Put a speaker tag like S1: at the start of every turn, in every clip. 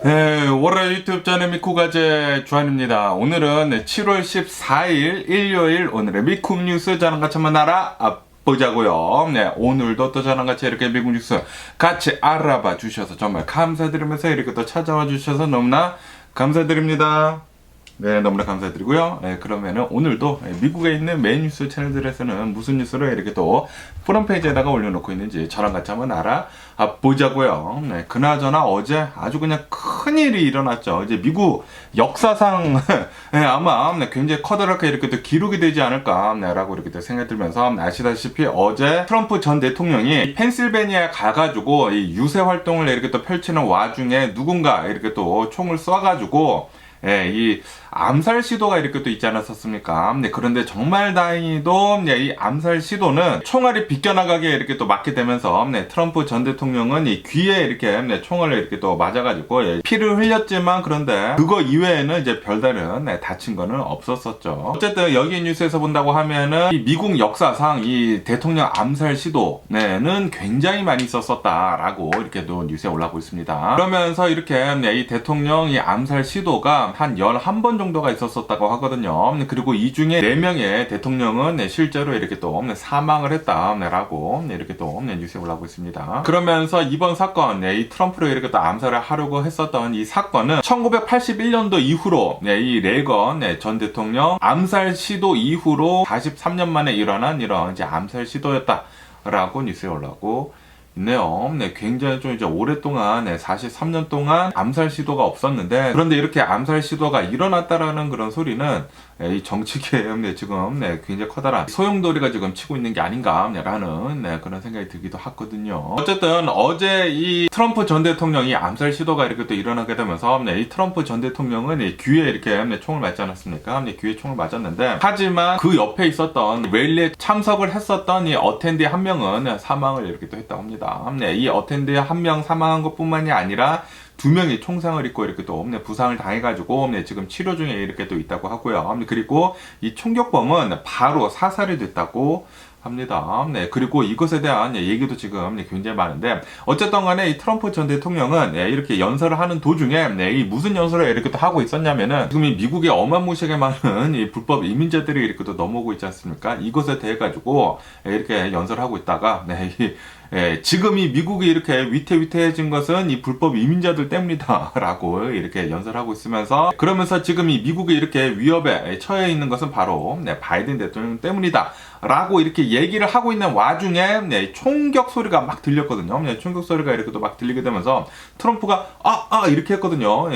S1: 네, 월요일 유튜브 채널 미쿠가제 주한입니다. 오늘은 7월 14일 일요일 오늘의 미국 뉴스 저랑 같이 한번 알아보자고요. 네, 오늘도 또 저랑 같이 이렇게 미국 뉴스 같이 알아봐 주셔서 정말 감사드리면서 이렇게 또 찾아와 주셔서 너무나 감사드립니다. 네, 너무나 감사드리고요. 네, 그러면은 오늘도 미국에 있는 메인 뉴스 채널들에서는 무슨 뉴스를 이렇게 또 프론페이지에다가 올려놓고 있는지 저랑 같이 한번 알아보자고요. 네, 그나저나 어제 아주 그냥 큰일이 일어났죠. 이제 미국 역사상 네, 아마 굉장히 커다랗게 이렇게 또 기록이 되지 않을까라고 이렇게 또 생각이 들면서 아시다시피 어제 트럼프 전 대통령이 펜실베니아에 가가지고 이 유세 활동을 이렇게 또 펼치는 와중에 누군가 이렇게 또 총을 쏴가지고 이 암살 시도가 이렇게 또 있지 않았었습니까? 네, 그런데 정말 다행히도 이 암살 시도는 총알이 비껴나가게 이렇게 또 맞게 되면서 트럼프 전 대통령은 이 귀에 이렇게 총알을 이렇게 또 맞아가지고 피를 흘렸지만 그런데 그거 이외에는 이제 별다른 다친 거는 없었었죠. 어쨌든 여기 뉴스에서 본다고 하면은 이 미국 역사상 이 대통령 암살 시도는 굉장히 많이 있었었다라고 이렇게 또 뉴스에 올라오고 있습니다. 그러면서 이렇게 이 대통령 이 암살 시도가 한 11번 정도가 있었었다고 하거든요. 그리고 이 중에 4명의 대통령은 실제로 이렇게 또 사망을 했다라고 이렇게 또 뉴스에 올라오고 있습니다. 그러면서 이번 사건, 이 트럼프를 이렇게 또 암살을 하려고 했었던 이 사건은 1981년도 이후로 이 레이건 전 대통령 암살 시도 이후로 43년 만에 일어난 이런 이제 암살 시도였다라고 뉴스에 올라오고 있네요. 네, 굉장히 좀 이제 오랫동안 43년 동안 암살 시도가 없었는데 그런데 이렇게 암살 시도가 일어났다라는 그런 소리는 이 정치계에 지금 굉장히 커다란 소용돌이가 지금 치고 있는 게 아닌가라는 그런 생각이 들기도 하거든요. 어쨌든 어제 이 트럼프 전 대통령이 암살 시도가 이렇게 또 일어나게 되면서 이 트럼프 전 대통령은 이 귀에 이렇게 총을 맞지 않았습니까? 귀에 총을 맞았는데 하지만 그 옆에 있었던 랠리에 참석을 했었던 이 어텐디 한 명은 사망을 이렇게 또 했다고 합니다. 이 어텐디 한 명 사망한 것뿐만이 아니라 2명이 총상을 입고 이렇게 또 부상을 당해가지고 지금 치료 중에 이렇게 또 있다고 하고요. 그리고 이 총격범은 바로 사살이 됐다고 합니다. 네, 그리고 이것에 대한 얘기도 지금 굉장히 많은데 어쨌든 간에 이 트럼프 전 대통령은 이렇게 연설을 하는 도중에 이 무슨 연설을 이렇게 또 하고 있었냐면은 지금 이 미국에 어마무시하게 많은 이 불법 이민자들이 이렇게 또 넘어오고 있지 않습니까? 이것에 대해 가지고 이렇게 연설하고 있다가 지금 이 미국이 이렇게 위태위태해진 것은 이 불법 이민자들 때문이다 라고 이렇게 연설하고 있으면서 그러면서 지금 이 미국이 이렇게 위협에 처해 있는 것은 바로 바이든 대통령 때문이다 라고 이렇게 얘기를 하고 있는 와중에 총격 소리가 막 들렸거든요. 총격 소리가 이렇게 또 막 들리게 되면서 트럼프가 이렇게 했거든요.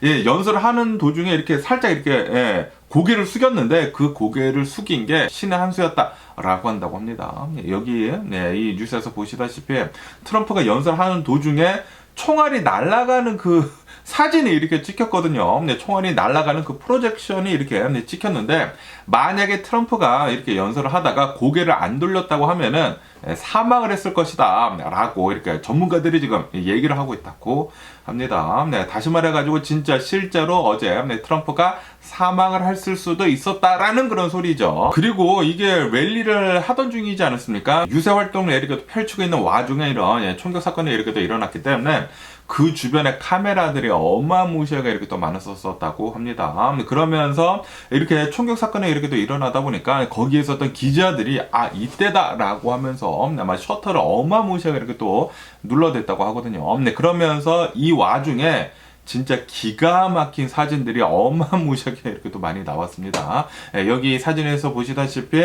S1: 연설을 하는 도중에 이렇게 살짝 이렇게 고개를 숙였는데 그 고개를 숙인 게 신의 한 수였다 라고 한다고 합니다. 여기 이 뉴스에서 보시다시피 트럼프가 연설하는 도중에 총알이 날아가는 그 사진이 이렇게 찍혔거든요. 총알이 날아가는 그 프로젝션이 이렇게 찍혔는데 만약에 트럼프가 이렇게 연설을 하다가 고개를 안 돌렸다고 하면은 사망을 했을 것이다 라고 이렇게 전문가들이 지금 얘기를 하고 있다고 합니다. 다시 말해가지고 진짜 실제로 어제 트럼프가 사망을 했을 수도 있었다라는 그런 소리죠. 그리고 이게 랠리를 하던 중이지 않았습니까? 유세 활동을 이렇게 펼치고 있는 와중에 이런 총격 사건이 이렇게 또 일어났기 때문에 그 주변에 카메라들이 어마무시하게 이렇게 또 많았었다고 합니다. 그러면서 이렇게 총격 사건이 이렇게 또 일어나다 보니까 거기에 있었던 기자들이 이때다라고 하면서 아마 셔터를 어마무시하게 이렇게 또 눌러댔다고 하거든요. 그러면서 이 와중에 진짜 기가 막힌 사진들이 어마무시하게 이렇게 또 많이 나왔습니다. 여기 사진에서 보시다시피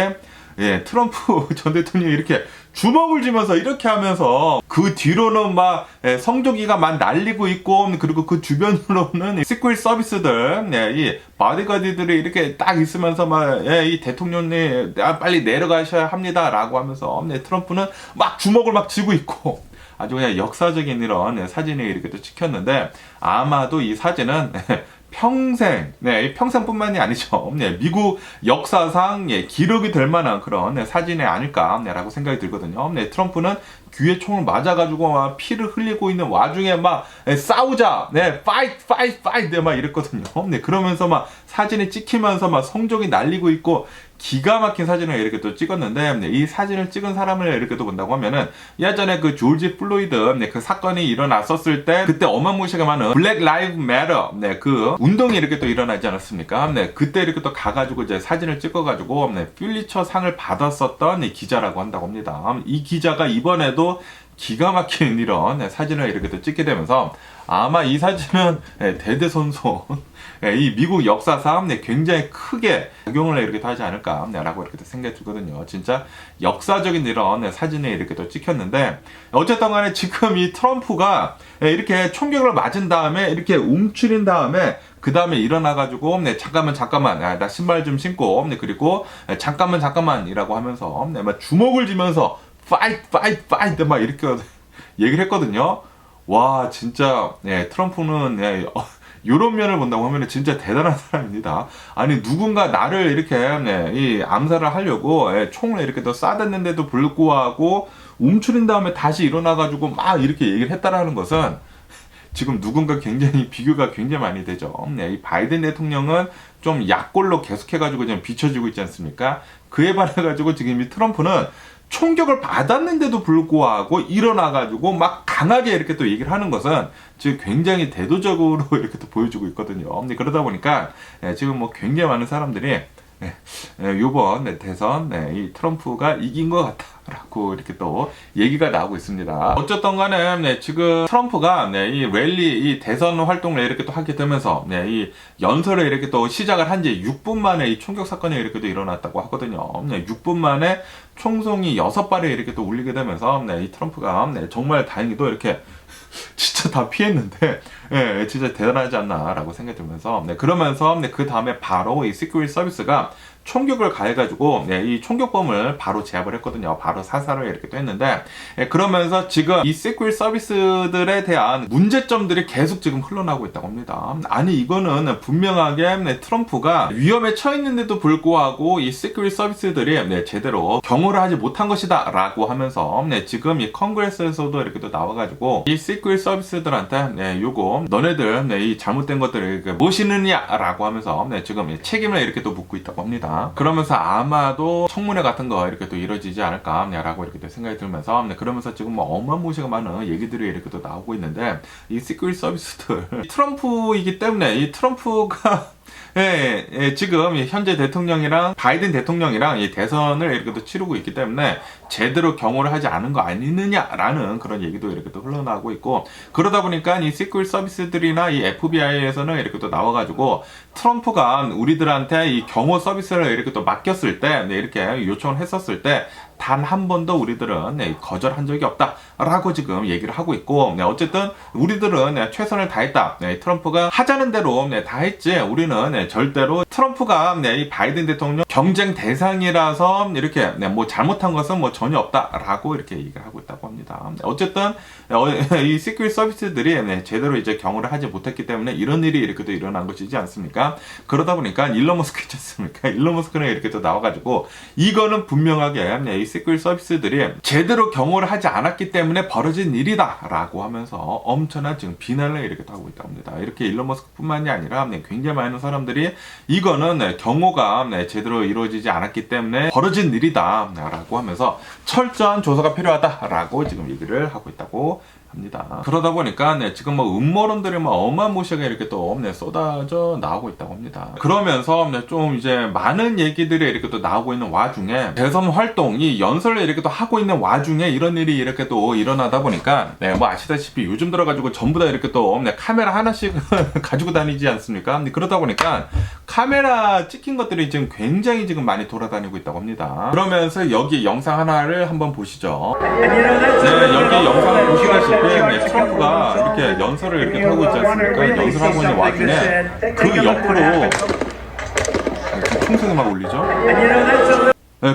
S1: 트럼프 전 대통령이 이렇게 주먹을 쥐면서 이렇게 하면서 그 뒤로는 막 성조기가 막 날리고 있고 그리고 그 주변으로는 시크릿 서비스들 이 바디가드들이 이렇게 딱 있으면서 막 이 대통령님 빨리 내려가셔야 합니다 라고 하면서 트럼프는 막 주먹을 막 쥐고 있고 아주 그냥 역사적인 이런 사진이 이렇게 또 찍혔는데 아마도 이 사진은 평생, 평생뿐만이 아니죠. 미국 역사상 기록이 될 만한 그런 사진이 아닐까라고 생각이 들거든요. 트럼프는 귀에 총을 맞아가지고 막 피를 흘리고 있는 와중에 막 싸우자, 파이트, 막 이랬거든요. 그러면서 막 사진이 찍히면서 막 성적이 날리고 있고 기가 막힌 사진을 이렇게 또 찍었는데, 네, 이 사진을 찍은 사람을 이렇게 또 본다고 하면은 예전에 그 조지 플로이드 네, 그 사건이 일어났었을 때 그때 어마무시하게 많은 블랙 라이브 매터 네, 그 운동이 이렇게 또 일어나지 않았습니까? 네, 그때 이렇게 또 가가지고 이제 사진을 찍어가지고 네, 퓰리처 상을 받았었던 이 기자라고 한다고 합니다. 이 기자가 이번에도 기가 막힌 이런 네, 사진을 이렇게 또 찍게 되면서 아마 이 사진은 네, 대대손손 네, 이 미국 역사상 네, 굉장히 크게 작용을 이렇게 하지 않을까 네, 라고 이렇게 생각이 들거든요. 진짜 역사적인 이런 네, 사진이 이렇게 또 찍혔는데 어쨌든 간에 지금 이 트럼프가 네, 이렇게 총격을 맞은 다음에 이렇게 움츠린 다음에 그 다음에 일어나가지고 네, 잠깐만 나 신발 좀 신고 네, 그리고 네, 잠깐만이라고 하면서 네, 막 주먹을 쥐면서 fight 막 이렇게 얘기를 했거든요. 와 진짜 네, 트럼프는 네, 요런 면을 본다고 하면 진짜 대단한 사람입니다. 아니 누군가 나를 이렇게 네, 이 암살을 하려고 예, 총을 이렇게 또 쏴댔는데도 불구하고 움츠린 다음에 다시 일어나가지고 막 이렇게 얘기를 했다라는 것은 지금 누군가 굉장히 비교가 굉장히 많이 되죠. 네, 이 바이든 대통령은 좀 약골로 계속해가지고 좀 비춰지고 있지 않습니까? 그에 반해가지고 지금 이 트럼프는 총격을 받았는데도 불구하고 일어나가지고 막 강하게 이렇게 또 얘기를 하는 것은 지금 굉장히 대도적으로 이렇게 또 보여주고 있거든요. 근데 그러다 보니까 지금 뭐 굉장히 많은 사람들이 요번 대선 이 트럼프가 이긴 것 같다라고 이렇게 또 얘기가 나오고 있습니다. 어쨌든 간에 지금 트럼프가 이 랠리 이 대선 활동을 이렇게 또 하게 되면서 이 연설을 이렇게 또 시작을 한 지 6분 만에 이 총격 사건이 이렇게 또 일어났다고 하거든요. 6분 만에 총송이 6발에 이렇게 또 울리게 되면서 이 트럼프가 정말 다행히도 이렇게 진짜 다 피했는데 예, 진짜 대단하지 않나라고 생각이 들면서 그러면서 그 다음에 바로 이 시큐리티 서비스가 총격을 가해가지고 이 총격범을 바로 제압을 했거든요. 바로 사살을 이렇게 또 했는데 그러면서 지금 이 시큐리티 서비스들에 대한 문제점들이 계속 지금 흘러나오고 있다고 합니다. 아니 이거는 분명하게 트럼프가 위험에 처했는데도 불구하고 이 시큐리티 서비스들이 제대로 경호를 하지 못한 것이다 라고 하면서 지금 이 컨그레스에서도 이렇게 또 나와가지고 이 시큐리티 서비스들한테 요거 너네들 이 잘못된 것들을 무엇이느냐 라고 하면서 지금 책임을 이렇게 또 묻고 있다고 합니다. 그러면서 아마도 청문회 같은 거 이렇게 또 이루어지지 않을까라고 이렇게 또 생각이 들면서 그러면서 지금 뭐 어마무시가 많은 얘기들이 이렇게 또 나오고 있는데 이 시큐리티 서비스들 트럼프이기 때문에 이 트럼프가 지금 현재 대통령이랑 바이든 대통령이랑 이 대선을 이렇게 또 치르고 있기 때문에 제대로 경호를 하지 않은 거 아니느냐라는 그런 얘기도 이렇게 또 흘러나오고 있고 그러다 보니까 이 시큐리티 서비스들이나 이 FBI에서는 이렇게 또 나와가지고 트럼프가 우리들한테 이 경호 서비스를 이렇게 또 맡겼을 때 이렇게 요청을 했었을 때 단 한 번도 우리들은 거절한 적이 없다라고 지금 얘기를 하고 있고 어쨌든 우리들은 최선을 다했다. 트럼프가 하자는 대로 다 했지 우리는 절대로 트럼프가 이 바이든 대통령 경쟁 대상이라서 이렇게 뭐 잘못한 것은 뭐 전혀 없다라고 이렇게 얘기를 하고 있다고 합니다. 어쨌든 이 시큐리티 서비스들이 제대로 이제 경호를 하지 못했기 때문에 이런 일이 이렇게 또 일어난 것이지 않습니까? 그러다 보니까 일론 머스크 있지 않습니까? 일론 머스크는 이렇게 또 나와가지고 이거는 분명하게 이 시큐리티 서비스들이 제대로 경호를 하지 않았기 때문에 벌어진 일이다 라고 하면서 엄청난 지금 비난을 이렇게 하고 있다고 합니다. 이렇게 일론 머스크뿐만이 아니라 굉장히 많은 사람들이 이거는 경호가 제대로 이루어지지 않았기 때문에 벌어진 일이다 라고 하면서 철저한 조사가 필요하다라고 지금 얘기를 하고 있다고 합니다. 그러다 보니까 지금 뭐 음모론들이 어마무시하게 이렇게 또 쏟아져 나오고 있다고 합니다. 그러면서 좀 이제 많은 얘기들이 이렇게 또 나오고 있는 와중에 대선 활동, 이 연설을 이렇게 또 하고 있는 와중에 이런 일이 이렇게 또 일어나다 보니까 뭐 아시다시피 요즘 들어가지고 전부 다 이렇게 또 카메라 하나씩 가지고 다니지 않습니까? 근데 그러다 보니까 카메라 찍힌 것들이 지금 굉장히 지금 많이 돌아다니고 있다고 합니다. 그러면서 여기 영상 하나를 한번 보시죠. 여기 영상을 보시다시피 트럼프가 이렇게 연설을 이렇게 하고 있지 않습니까? 연설하고 있는 와중에 그 옆으로 총성이 막 울리죠?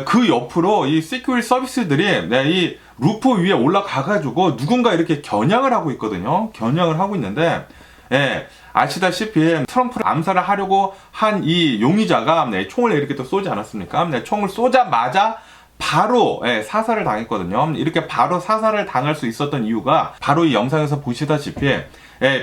S1: 그 옆으로 이 시큐리티 서비스들이 이 루프 위에 올라가가지고 누군가 이렇게 겨냥을 하고 있거든요. 겨냥을 하고 있는데 아시다시피 트럼프를 암살을 하려고 한 이 용의자가 총을 이렇게 또 쏘지 않았습니까? 총을 쏘자마자 바로 사살을 당했거든요. 이렇게 바로 사살을 당할 수 있었던 이유가 바로 이 영상에서 보시다시피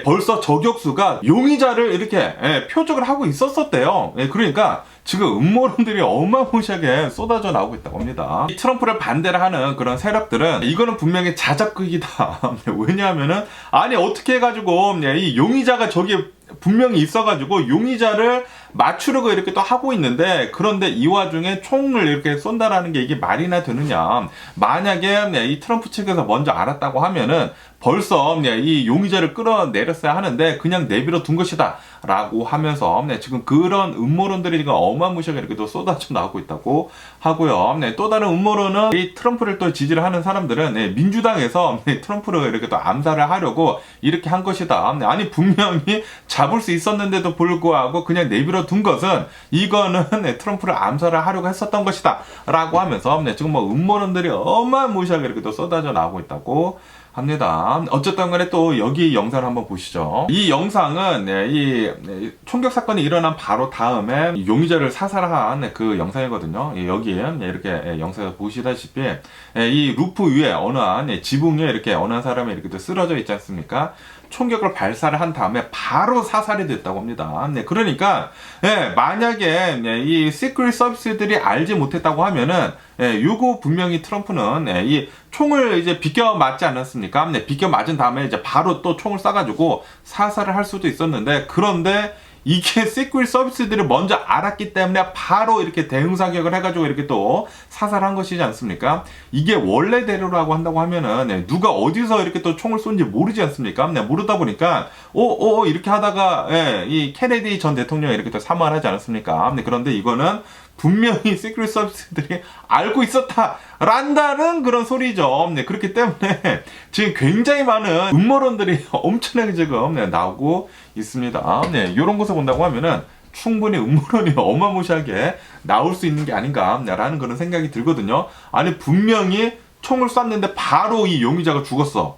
S1: 벌써 저격수가 용의자를 이렇게 표적을 하고 있었대요. 그러니까 지금 음모론들이 어마무시하게 쏟아져 나오고 있다고 합니다. 이 트럼프를 반대를 하는 그런 세력들은 이거는 분명히 자작극이다. 왜냐하면은 아니 어떻게 해가지고 이 용의자가 저기 분명히 있어가지고 용의자를 맞추려고 이렇게 또 하고 있는데, 그런데 이 와중에 총을 이렇게 쏜다라는 게 이게 말이나 되느냐. 만약에 이 트럼프 측에서 먼저 알았다고 하면은 벌써 이 용의자를 끌어내렸어야 하는데 그냥 내버려 둔 것이다 라고 하면서 지금 그런 음모론들이 지금 어마무시하게 이렇게 또 쏟아져 나오고 있다고 하고요. 또 다른 음모론은 이 트럼프를 또 지지를 하는 사람들은 민주당에서 트럼프를 이렇게 또 암살을 하려고 이렇게 한 것이다. 아니 분명히 잡을 수 있었는데도 불구하고 그냥 내버려 둔 것은 이거는 트럼프를 암살을 하려고 했었던 것이다 라고 하면서 지금 뭐 음모론들이 어마무시하게 이렇게 또 쏟아져 나오고 있다고 합니다. 어쨌든 간에 또 여기 영상을 한번 보시죠. 이 영상은 이 총격 사건이 일어난 바로 다음에 용의자를 사살한 그 영상이거든요. 여기에 이렇게 영상에서 보시다시피 이 루프 위에 어느 한 지붕 위에 이렇게 어느 한 사람이 이렇게 또 쓰러져 있지 않습니까? 총격을 발사를 한 다음에 바로 사살이 됐다고 합니다. 그러니까 만약에 이 시크릿 서비스들이 알지 못했다고 하면은 요거 분명히 트럼프는 이 총을 이제 비껴 맞지 않았습니까? 비껴 맞은 다음에 이제 바로 또 총을 쏴가지고 사살을 할 수도 있었는데, 그런데 이게 시크릿 서비스들을 먼저 알았기 때문에 바로 이렇게 대응 사격을 해가지고 이렇게 또 사살한 것이지 않습니까? 이게 원래대로라고 한다고 하면은 누가 어디서 이렇게 또 총을 쏜지 모르지 않습니까? 모르다 보니까 이렇게 하다가 이 케네디 전 대통령이 이렇게 또 사망을 하지 않았습니까? 그런데 이거는 분명히 시크릿 서비스들이 알고 있었다란다는 그런 소리죠. 그렇기 때문에 지금 굉장히 많은 음모론들이 엄청나게 지금 나오고 있습니다. 이런 것을 본다고 하면은 충분히 음모론이 어마무시하게 나올 수 있는 게 아닌가라는 그런 생각이 들거든요. 아니 분명히 총을 쐈는데 바로 이 용의자가 죽었어.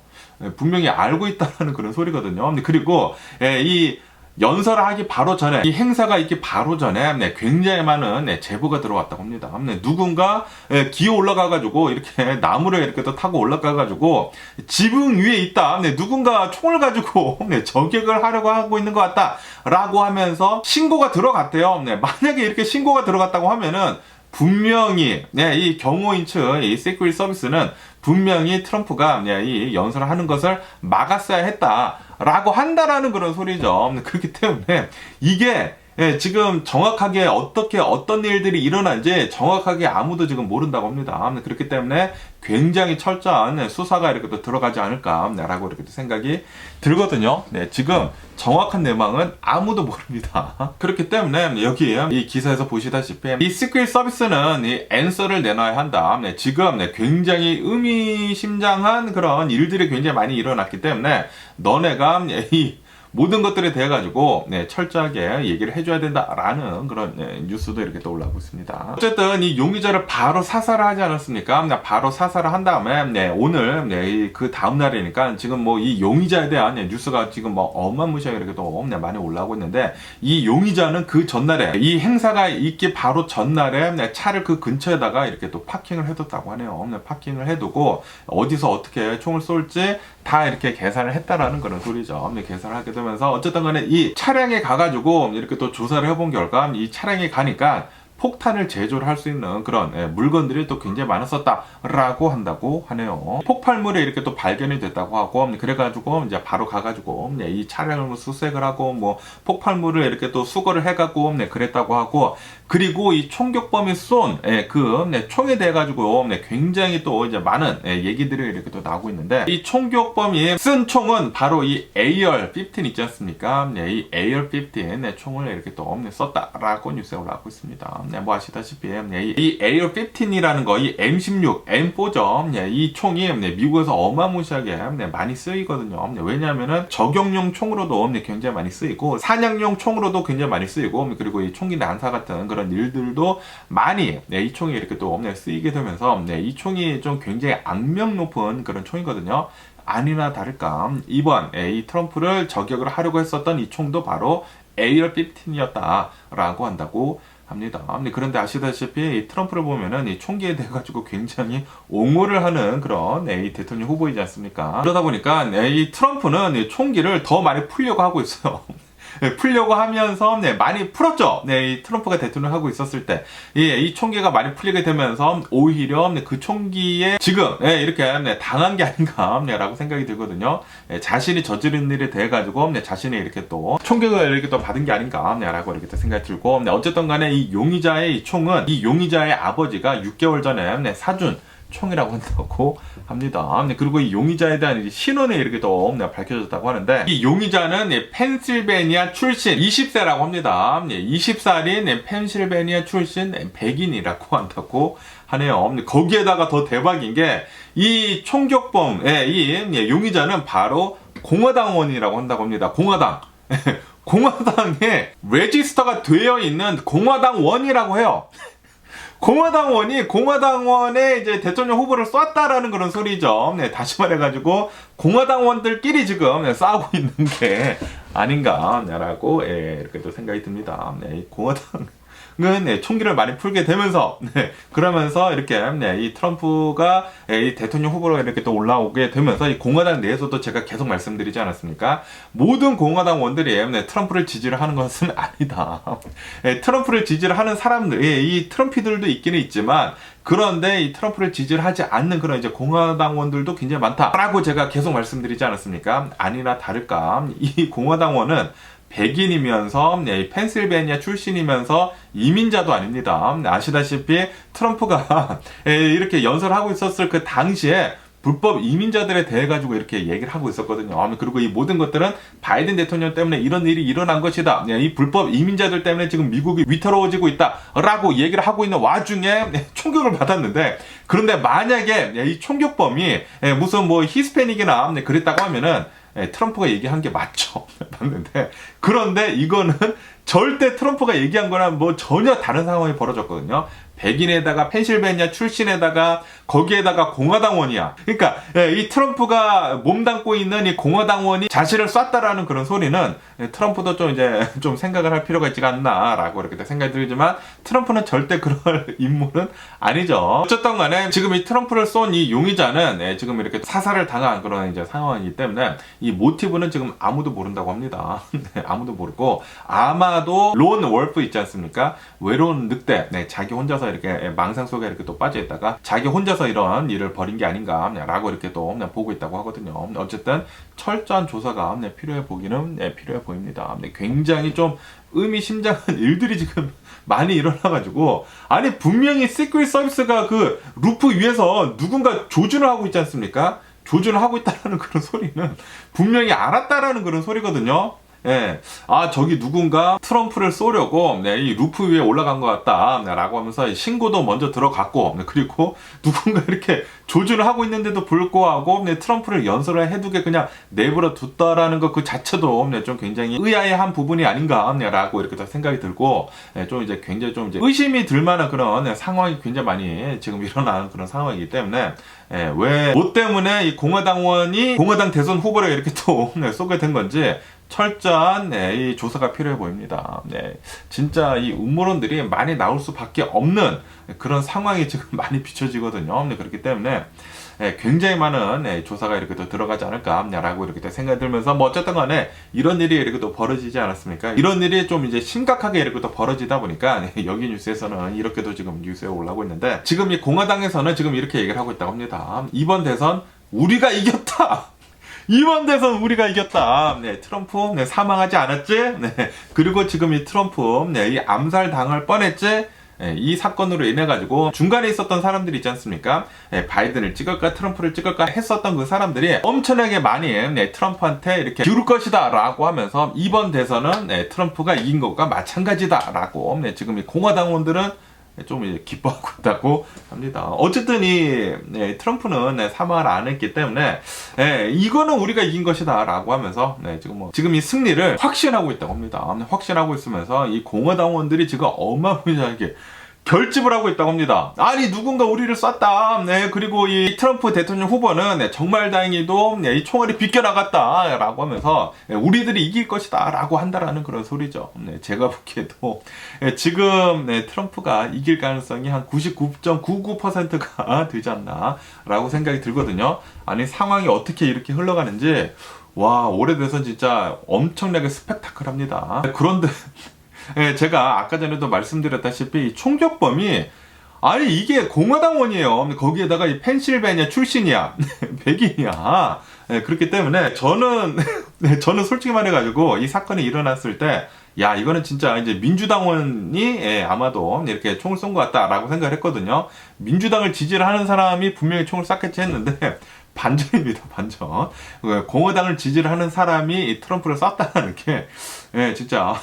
S1: 분명히 알고 있다는 그런 소리거든요. 그리고 이 연설을 하기 바로 전에, 이 행사가 있기 바로 전에 굉장히 많은 제보가 들어왔다고 합니다. 누군가 기어 올라가가지고 이렇게 나무를 이렇게 또 타고 올라가가지고 지붕 위에 있다. 누군가 총을 가지고 저격을 하려고 하고 있는 것 같다. 라고 하면서 신고가 들어갔대요. 만약에 이렇게 신고가 들어갔다고 하면은 분명히 이 경호인 측, 이 시크릿 서비스는 분명히 트럼프가 이 연설을 하는 것을 막았어야 했다라고 한다라는 그런 소리죠. 그렇기 때문에 이게 지금 정확하게 어떻게 어떤 일들이 일어난지 정확하게 아무도 지금 모른다고 합니다. 그렇기 때문에 굉장히 철저한 수사가 이렇게 또 들어가지 않을까라고 이렇게 생각이 들거든요. 지금 정확한 내막은 아무도 모릅니다. 그렇기 때문에 여기 이 기사에서 보시다시피 이 시크릿 서비스는 이 앤서를 내놔야 한다. 지금 굉장히 의미심장한 그런 일들이 굉장히 많이 일어났기 때문에 너네가 이 모든 것들에 대해 가지고 철저하게 얘기를 해줘야 된다라는 그런 뉴스도 이렇게 떠올라오고 있습니다. 어쨌든 이 용의자를 바로 사살을 하지 않았습니까? 바로 사살을 한 다음에 오늘 그 다음 날이니까 지금 뭐 이 용의자에 대한 뉴스가 지금 뭐 어마무시하게 이렇게 또 많이 올라오고 있는데, 이 용의자는 그 전날에 이 행사가 있기 바로 전날에 차를 그 근처에다가 이렇게 또 파킹을 해뒀다고 하네요. 파킹을 해두고 어디서 어떻게 총을 쏠지 다 이렇게 계산을 했다라는 그런 소리죠. 계산을 하게 되면서 어쨌든 간에 이 차량에 가가지고 이렇게 또 조사를 해본 결과 이 차량에 가니까 폭탄을 제조를 할 수 있는 그런 물건들이 또 굉장히 많았었다라고 한다고 하네요. 폭발물이 이렇게 또 발견이 됐다고 하고, 그래가지고 이제 바로 가가지고 이 차량을 수색을 하고 뭐 폭발물을 이렇게 또 수거를 해가고 그랬다고 하고, 그리고 이 총격범이 쏜 그 총에 대해 가지고 굉장히 또 이제 많은 얘기들이 이렇게 또 나오고 있는데, 이 총격범이 쓴 총은 바로 이 AR-15 있지 않습니까? 이 AR-15 총을 이렇게 또 썼다라고 뉴스에 올라오고 있습니다. 뭐 아시다시피 이 AR-15이라는 거, 이 M16, M4죠. 이 총이 미국에서 어마무시하게 많이 쓰이거든요. 왜냐하면은 저격용 총으로도 굉장히 많이 쓰이고 사냥용 총으로도 굉장히 많이 쓰이고, 그리고 이 총기 난사 같은 그런 일들도 많이 이 총이 이렇게 또 쓰이게 되면서 이 총이 좀 굉장히 악명 높은 그런 총이거든요. 아니나 다를까 이번 이 트럼프를 저격을 하려고 했었던 이 총도 바로 AR-15이었다라고 한다고 합니다. 그런데 아시다시피 이 트럼프를 보면은 이 총기에 대해 가지고 굉장히 옹호를 하는 그런 이 대통령 후보이지 않습니까? 그러다 보니까 이 트럼프는 이 총기를 더 많이 풀려고 하고 있어요. 풀려고 하면서 많이 풀었죠. 이 트럼프가 대통령 하고 있었을 때 이 총기가 많이 풀리게 되면서 오히려 그 총기에 지금 이렇게 당한 게 아닌가라고 생각이 들거든요. 자신이 저지른 일에 대해 가지고 자신이 이렇게 또 총격을 이렇게 또 받은 게 아닌가라고 이렇게 또 생각이 들고 어쨌든 간에 이 용의자의 이 총은 이 용의자의 아버지가 6개월 전에 사준 총이라고 한다고 합니다. 그리고 이 용의자에 대한 신원이 이렇게 또 밝혀졌다고 하는데 이 용의자는 펜실베니아 출신 20세라고 합니다. 20살인 펜실베니아 출신 백인이라고 한다고 하네요. 거기에다가 더 대박인 게 이 총격범의 이 용의자는 바로 공화당원이라고 한다고 합니다. 공화당. 공화당에 레지스터가 되어 있는 공화당원이라고 해요. 공화당원의 이제 대통령 후보를 쐈다라는 그런 소리죠. 다시 말해가지고 공화당원들끼리 지금 싸우고 있는 게 아닌가라고 이렇게 또 생각이 듭니다. 공화당은 총기를 많이 풀게 되면서 그러면서 이렇게 이 트럼프가 이 대통령 후보로 이렇게 또 올라오게 되면서 이 공화당 내에서도 제가 계속 말씀드리지 않았습니까? 모든 공화당원들이 트럼프를 지지를 하는 것은 아니다. 트럼프를 지지를 하는 사람들이 이 트럼피들도 있기는 있지만 그런데 이 트럼프를 지지를 하지 않는 그런 이제 공화당원들도 굉장히 많다라고 제가 계속 말씀드리지 않았습니까? 아니나 다를까 이 공화당원은 백인이면서 펜실베니아 출신이면서 이민자도 아닙니다. 아시다시피 트럼프가 이렇게 연설을 하고 있었을 그 당시에 불법 이민자들에 대해 가지고 이렇게 얘기를 하고 있었거든요. 그리고 이 모든 것들은 바이든 대통령 때문에 이런 일이 일어난 것이다. 이 불법 이민자들 때문에 지금 미국이 위태로워지고 있다라고 얘기를 하고 있는 와중에 총격을 받았는데 그런데 만약에 이 총격범이 무슨 뭐 히스패닉이나 그랬다고 하면은 트럼프가 얘기한 게 맞죠. 맞는데 그런데 이거는 절대 트럼프가 얘기한 거랑 뭐 전혀 다른 상황이 벌어졌거든요. 백인에다가 펜실베니아 출신에다가 거기에다가 공화당원이야. 그러니까 이 트럼프가 몸담고 있는 이 공화당원이 자신을 쐈다라는 그런 소리는 트럼프도 좀 이제 좀 생각을 할 필요가 있지 않나라고 이렇게 생각이 들지만 트럼프는 절대 그럴 인물은 아니죠. 어쨌든 간에 지금 이 트럼프를 쏜 이 용의자는 지금 이렇게 사살을 당한 그런 이제 상황이기 때문에 이 모티브는 지금 아무도 모른다고 합니다. 아무도 모르고 아마도 론 월프 있지 않습니까? 외로운 늑대. 자기 혼자서 이렇게 망상 속에 이렇게 또 빠져 있다가 자기 혼자서 이런 일을 벌인 게 아닌가라고 이렇게 또 보고 있다고 하거든요. 어쨌든 철저한 조사가 필요해 보기는 필요해 보입니다. 굉장히 좀 의미심장한 일들이 지금 많이 일어나가지고 아니 분명히 시크릿 서비스가 그 루프 위에서 누군가 조준을 하고 있지 않습니까? 조준을 하고 있다는 그런 소리는 분명히 알았다라는 그런 소리거든요. 저기 누군가 트럼프를 쏘려고 이 루프 위에 올라간 것 같다 라고 하면서 신고도 먼저 들어갔고 그리고 누군가 이렇게 조준을 하고 있는데도 불구하고 트럼프를 연설을 해두게 그냥 내버려 뒀다라는 것 그 자체도 좀 굉장히 의아해한 부분이 아닌가 라고 이렇게 생각이 들고 좀 이제 굉장히 좀 이제 의심이 들 만한 그런 상황이 굉장히 많이 지금 일어나는 그런 상황이기 때문에 왜 뭐 때문에 이 공화당 대선 후보를 이렇게 또 쏘게 된 건지 철저한 이 조사가 필요해 보입니다. 진짜 이 음모론들이 많이 나올 수밖에 없는 그런 상황이 지금 많이 비춰지거든요. 그렇기 때문에 굉장히 많은 조사가 이렇게 또 들어가지 않을까라고 이렇게 생각이 들면서 뭐 어쨌든 간에 이런 일이 이렇게 또 벌어지지 않았습니까? 이런 일이 좀 이제 심각하게 이렇게 또 벌어지다 보니까 여기 뉴스에서는 이렇게도 지금 뉴스에 올라오고 있는데 지금 이 공화당에서는 지금 이렇게 얘기를 하고 있다고 합니다. 이번 대선 우리가 이겼다. 이번 대선 우리가 이겼다. 트럼프 사망하지 않았지? 그리고 지금 이 트럼프 이 암살 당할 뻔했지? 이 사건으로 인해 가지고 중간에 있었던 사람들이 있지 않습니까? 바이든을 찍을까 트럼프를 찍을까 했었던 그 사람들이 엄청나게 많이 트럼프한테 이렇게 기울 것이다 라고 하면서 이번 대선은 트럼프가 이긴 것과 마찬가지다 라고 지금 이 공화당원들은 좀 이제 기뻐하고 있다고 합니다. 어쨌든 이 트럼프는 사망을 안 했기 때문에 이거는 우리가 이긴 것이다라고 하면서 지금 이 승리를 확신하고 있다고 합니다. 확신하고 있으면서 이 공화당원들이 지금 어마무시하게 결집을 하고 있다고 합니다. 아니 누군가 우리를 쐈다. 네, 그리고 이 트럼프 대통령 후보는 네, 정말 다행히도 네, 이 총알이 비껴나갔다라고 하면서 네, 우리들이 이길 것이다라고 한다라는 그런 소리죠. 네, 제가 보기에도 네, 지금 네, 트럼프가 이길 가능성이 한 99.99%가 되지 않나라고 생각이 들거든요. 아니 상황이 어떻게 이렇게 흘러가는지 와 오래돼서 진짜 엄청나게 스펙타클합니다. 그런데 예, 제가 아까 전에도 말씀드렸다시피 이 총격범이 아니 이게 공화당원이에요. 거기에다가 이 펜실베니아 출신이야. 백인이야. 예, 그렇기 때문에 저는 네, 저는 솔직히 말해가지고 이 사건이 일어났을 때 야 이거는 진짜 이제 민주당원이 예, 아마도 이렇게 총을 쏜 것 같다라고 생각을 했거든요. 민주당을 지지를 하는 사람이 분명히 총을 쐈겠지 했는데 반전입니다. 반전. 공화당을 지지를 하는 사람이 이 트럼프를 쐈다는 게 예, 진짜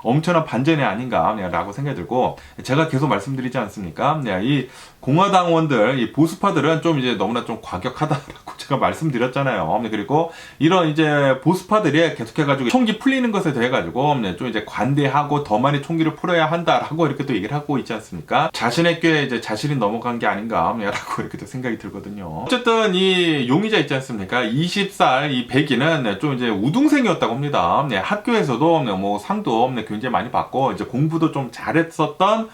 S1: 엄청난 반전이 아닌가라고 생각이 들고 제가 계속 말씀드리지 않습니까? 이 공화당원들, 이 보수파들은 좀 이제 너무나 좀 과격하다라고 제가 말씀드렸잖아요. 그리고 이런 이제 보수파들이 계속해가지고 총기 풀리는 것에 대해 가지고 좀 이제 관대하고 더 많이 총기를 풀어야 한다라고 이렇게 또 얘기를 하고 있지 않습니까? 자신의 꾀에 이제 자신이 넘어간 게 아닌가라고 이렇게 또 생각이 들거든요. 어쨌든 이 용의자 있지 않습니까? 20살 이 백인은 좀 이제 우등생이었다고 합니다. 학교에서도 뭐 상도 굉장히 많이 받고 이제 공부도 좀 잘했었던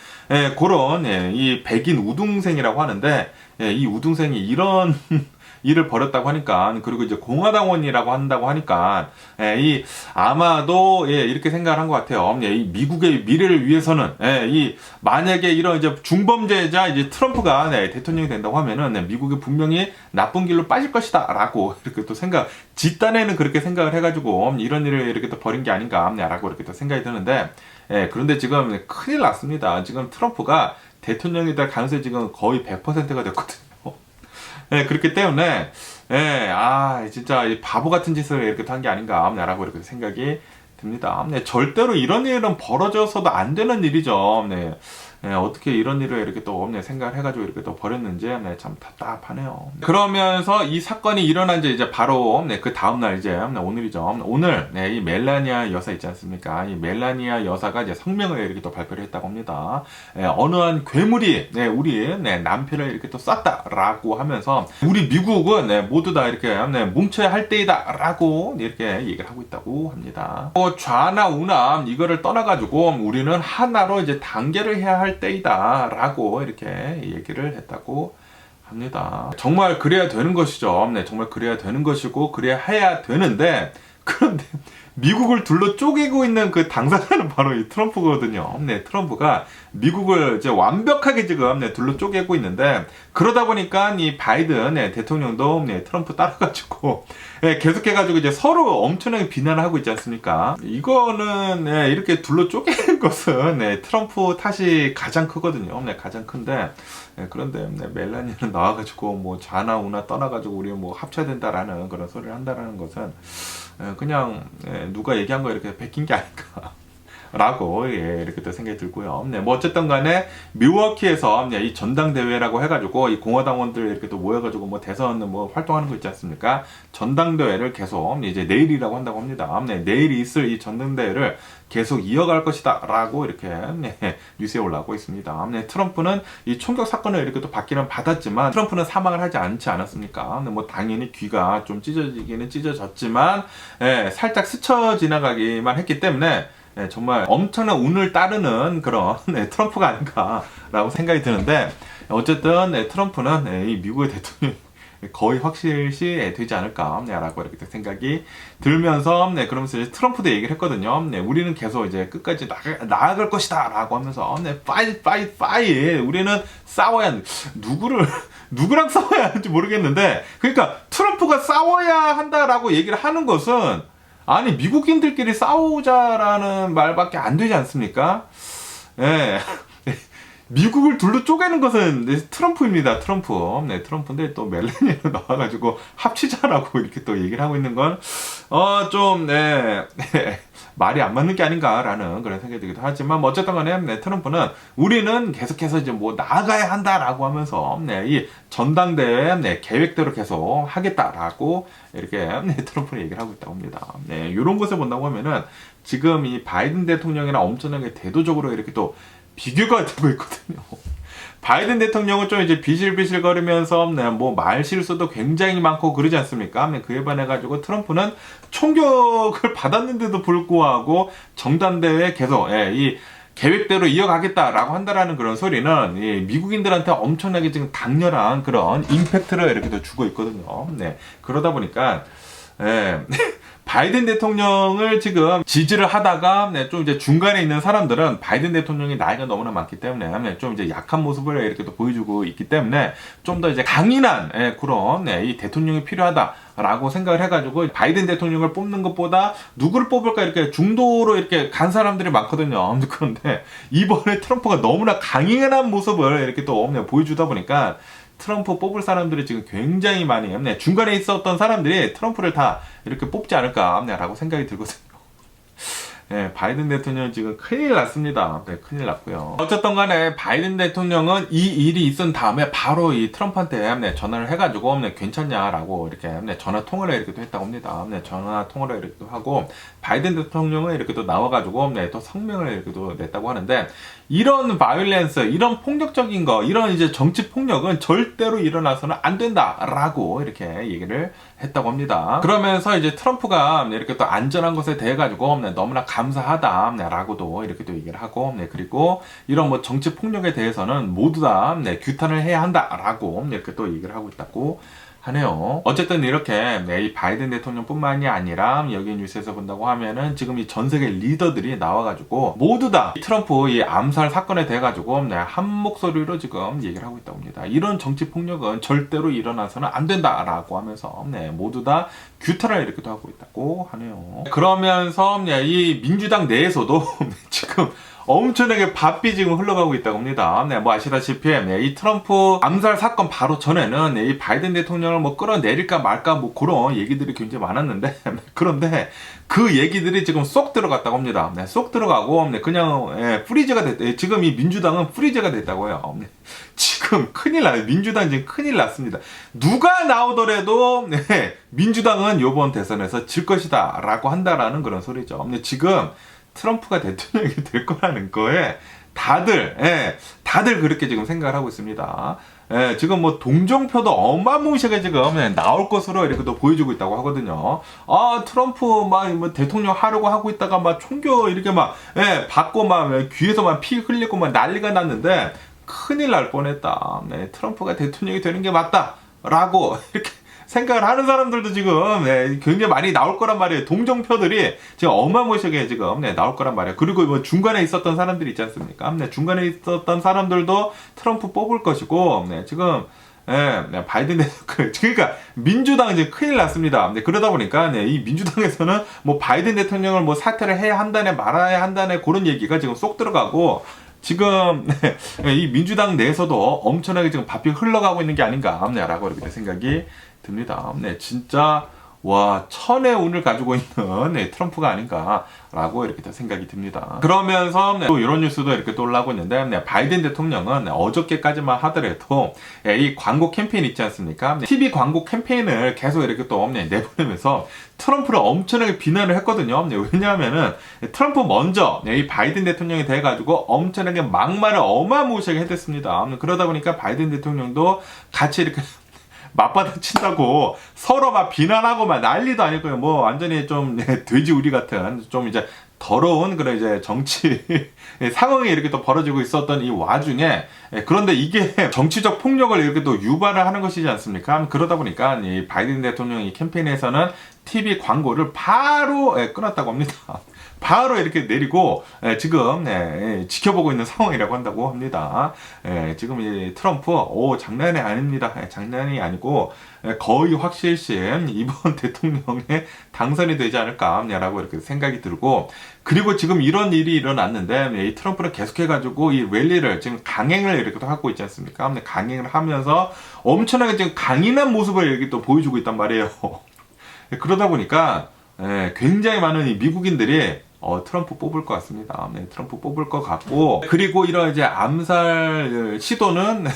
S1: 그런 이 백인 우등생이라고 하는데 이 우등생이 이런 일을 벌였다고 하니까 그리고 이제 공화당원이라고 한다고 하니까 이 아마도 이렇게 생각을 한 것 같아요. 이 미국의 미래를 위해서는 이 만약에 이런 이제 중범죄자 이제 트럼프가 대통령이 된다고 하면은 미국이 분명히 나쁜 길로 빠질 것이다라고 이렇게 또 집단에는 그렇게 생각을 해가지고 이런 일을 이렇게 또 벌인 게 아닌가라고 이렇게 또 생각이 드는데 그런데 지금 큰일 났습니다. 지금 트럼프가 대통령이 될 가능성이 지금 거의 100%가 됐거든요. 그렇기 때문에, 진짜 이 바보 같은 짓을 이렇게 한 게 아닌가라고 이렇게 생각이 듭니다. 절대로 이런 일은 벌어져서도 안 되는 일이죠. 어떻게 이런 일을 이렇게 또 생각을 해가지고 이렇게 또 벌였는지 참 답답하네요. 그러면서 이 사건이 일어난 지 이제 바로 그 다음날 이제 오늘이죠. 오늘 이 멜라니아 여사 있지 않습니까? 이 멜라니아 여사가 이제 성명을 이렇게 또 발표를 했다고 합니다. 어느 한 괴물이 우리 남편을 이렇게 또 쐈다라고 하면서 우리 미국은 모두 다 이렇게 뭉쳐야 할 때이다라고 이렇게 얘기를 하고 있다고 합니다. 좌나 우나 이거를 떠나가지고 우리는 하나로 이제 단계를 해야 할 때이다 라고 이렇게 얘기를 했다고 합니다. 정말 그래야 되는 것이죠. 정말 그래야 되는 것이고 그래야 해야 되는데 그런데 미국을 둘러 쪼개고 있는 그 당사자는 바로 이 트럼프거든요. 트럼프가 미국을 이제 완벽하게 지금 둘러 쪼개고 있는데 그러다 보니까 이 바이든 대통령도 트럼프 따라가지고 계속해가지고 이제 서로 엄청나게 비난을 하고 있지 않습니까? 이거는 이렇게 둘러 쪼개는 것은 트럼프 탓이 가장 크거든요. 가장 큰데 그런데 멜라니는 나와가지고 뭐 좌나 우나 떠나가지고 우리 뭐 합쳐야 된다라는 그런 소리를 한다라는 것은 그냥 누가 얘기한 거 이렇게 베낀 게 아닐까 라고 이렇게 또 생각이 들고요. 뭐 어쨌든 간에 밀워키에서 이 전당대회라고 해가지고 이 공화당원들 이렇게 또 모여가지고 뭐 대선 뭐 활동하는 거 있지 않습니까? 전당대회를 계속 이제 내일이라고 한다고 합니다. 내일이 있을 이 전당대회를 계속 이어갈 것이다 라고 이렇게 뉴스에 올라오고 있습니다. 트럼프는 이 총격 사건을 이렇게 또 받기는 받았지만 트럼프는 사망을 하지 않지 않았습니까? 뭐 당연히 귀가 좀 찢어지기는 찢어졌지만 살짝 스쳐 지나가기만 했기 때문에 정말 엄청난 운을 따르는 그런 트럼프가 아닌가라고 생각이 드는데 어쨌든 트럼프는 이 미국의 대통령이 거의 확실시 되지 않을까라고 이렇게 생각이 들면서 그러면서 이제 트럼프도 얘기를 했거든요. 우리는 계속 이제 끝까지 나아갈 것이다라고 하면서 파이 우리는 싸워야 누구랑 싸워야 하는지 모르겠는데 그러니까 트럼프가 싸워야 한다라고 얘기를 하는 것은 아니 미국인들끼리 싸우자라는 말밖에 안 되지 않습니까? 미국을 둘러 쪼개는 것은 트럼프입니다. 트럼프인데 또 멜라니아로 나와가지고 합치자라고 이렇게 또 얘기를 하고 있는 건 말이 안 맞는 게 아닌가라는 그런 생각이 들기도 하지만 뭐 어쨌든 간에 트럼프는 우리는 계속해서 이제 뭐 나아가야 한다라고 하면서 이 전당대회 계획대로 계속 하겠다라고 이렇게 트럼프는 얘기를 하고 있다고 합니다. 이런 것을 본다고 하면은 지금 이 바이든 대통령이랑 엄청나게 대도적으로 이렇게 또 비교가 되고 있거든요. 바이든 대통령은 좀 이제 비실비실거리면서 뭐 말 실수도 굉장히 많고 그러지 않습니까? 그에 반해 가지고 트럼프는 총격을 받았는데도 불구하고 정단대회 계속 이 계획대로 이어가겠다라고 한다라는 그런 소리는 미국인들한테 엄청나게 지금 강렬한 그런 임팩트를 이렇게 또 주고 있거든요. 네. 그러다 보니까 바이든 대통령을 지금 지지를 하다가 좀 이제 중간에 있는 사람들은 바이든 대통령이 나이가 너무나 많기 때문에 좀 이제 약한 모습을 이렇게 또 보여주고 있기 때문에 좀 더 이제 강인한 그런 이 대통령이 필요하다라고 생각을 해가지고 바이든 대통령을 뽑는 것보다 누구를 뽑을까 이렇게 중도로 이렇게 간 사람들이 많거든요. 그런데 이번에 트럼프가 너무나 강인한 모습을 이렇게 또 보여주다 보니까 트럼프 뽑을 사람들이 지금 굉장히 많이 중간에 있었던 사람들이 트럼프를 다 이렇게 뽑지 않을까라고 생각이 들거든요. 네, 바이든 대통령은 지금 큰일 났습니다. 네, 큰일 났고요. 어쨌든 간에 바이든 대통령은 이 일이 있은 다음에 바로 이 트럼프한테 전화를 해가지고 괜찮냐라고 이렇게 전화 통화를 이렇게 또 했다고 합니다. 전화 통화를 이렇게 또 하고 바이든 대통령은 이렇게 또 나와가지고 또 성명을 이렇게 또 냈다고 하는데 이런 바이올렌스, 이런 폭력적인 거, 이런 이제 정치 폭력은 절대로 일어나서는 안 된다라고 이렇게 얘기를 했다고 합니다. 그러면서 이제 트럼프가 이렇게 또 안전한 것에 대해 가지고 너무나 감사하다라고도 이렇게 또 얘기를 하고 그리고 이런 뭐 정치 폭력에 대해서는 모두 다 규탄을 해야 한다라고 이렇게 또 얘기를 하고 있다고 하네요. 어쨌든 이렇게 이 바이든 대통령뿐만이 아니라 여기 뉴스에서 본다고 하면은 지금 이 전 세계 리더들이 나와가지고 모두 다 트럼프 이 암살 사건에 대해 가지고 한 목소리로 지금 얘기를 하고 있다고 합니다. 이런 정치 폭력은 절대로 일어나서는 안 된다라고 하면서 모두 다 규탄을 이렇게도 하고 있다고 하네요. 그러면서 이 민주당 내에서도 지금 엄청나게 바삐 지금 흘러가고 있다고 합니다. 뭐 아시다시피 이 트럼프 암살 사건 바로 전에는 이 바이든 대통령을 뭐 끌어내릴까 말까 뭐 그런 얘기들이 굉장히 많았는데 그런데 그 얘기들이 지금 쏙 들어갔다고 합니다. 쏙 들어가고 그냥 프리즈가 됐다. 지금 이 민주당은 프리즈가 됐다고 해요. 지금 큰일 나요. 민주당 지금 큰일 났습니다. 누가 나오더라도 민주당은 이번 대선에서 질 것이다 라고 한다라는 그런 소리죠. 근데 지금 트럼프가 대통령이 될 거라는 거에 다들 그렇게 지금 생각을 하고 있습니다. 지금 뭐 동정표도 어마무시하게 지금 나올 것으로 이렇게 또 보여주고 있다고 하거든요. 트럼프 뭐 대통령 하려고 하고 있다가 막 총교 이렇게 받고 귀에서 피 흘리고 난리가 났는데 큰일 날 뻔했다. 트럼프가 대통령이 되는 게 맞다라고 이렇게 생각을 하는 사람들도 지금 굉장히 많이 나올 거란 말이에요. 동정표들이 지금 어마무시하게 지금 나올 거란 말이에요. 그리고 뭐 중간에 있었던 사람들이 있지 않습니까? 중간에 있었던 사람들도 트럼프 뽑을 것이고 지금 바이든 그러니까 민주당 이제 큰일 났습니다. 그러다 보니까 이 민주당에서는 뭐 바이든 대통령을 뭐 사퇴를 해야 한다네 말아야 한다네 그런 얘기가 지금 쏙 들어가고 지금 이 민주당 내에서도 엄청나게 지금 바삐 흘러가고 있는 게 아닌가라고 이렇게 생각이 듭니다. 진짜 와 천의 운을 가지고 있는 트럼프가 아닌가라고 이렇게 생각이 듭니다. 그러면서 또 이런 뉴스도 이렇게 또 올라오고 있는데 바이든 대통령은 어저께까지만 하더라도 이 광고 캠페인 있지 않습니까? TV 광고 캠페인을 계속 이렇게 또 내보내면서 트럼프를 엄청나게 비난을 했거든요. 왜냐하면은 트럼프 먼저 이 바이든 대통령이 돼가지고 엄청나게 막말을 어마무시하게 해댔습니다. 그러다 보니까 바이든 대통령도 같이 이렇게 맞받아친다고 서로 막 비난하고 막 난리도 아니고요. 뭐 완전히 좀 돼지우리 같은 좀 이제 더러운 그런 이제 정치 상황이 이렇게 또 벌어지고 있었던 이 와중에 그런데 이게 정치적 폭력을 이렇게 또 유발을 하는 것이지 않습니까? 그러다 보니까 이 바이든 대통령 이 캠페인에서는 TV 광고를 바로 끊었다고 합니다. 바로 이렇게 내리고 지금 지켜보고 있는 상황이라고 한다고 합니다. 지금 이 트럼프 장난이 아닙니다. 장난이 아니고 거의 확실시 이번 대통령에 당선이 되지 않을까라고 이렇게 생각이 들고 그리고 지금 이런 일이 일어났는데 이 트럼프는 계속해가지고 이 랠리를 지금 강행을 이렇게 하고 있지 않습니까? 강행을 하면서 엄청나게 지금 강인한 모습을 이렇게 또 보여주고 있단 말이에요. 그러다 보니까 굉장히 많은 이 미국인들이 트럼프 뽑을 것 같습니다. 트럼프 뽑을 것 같고 그리고 이런 이제 암살 시도는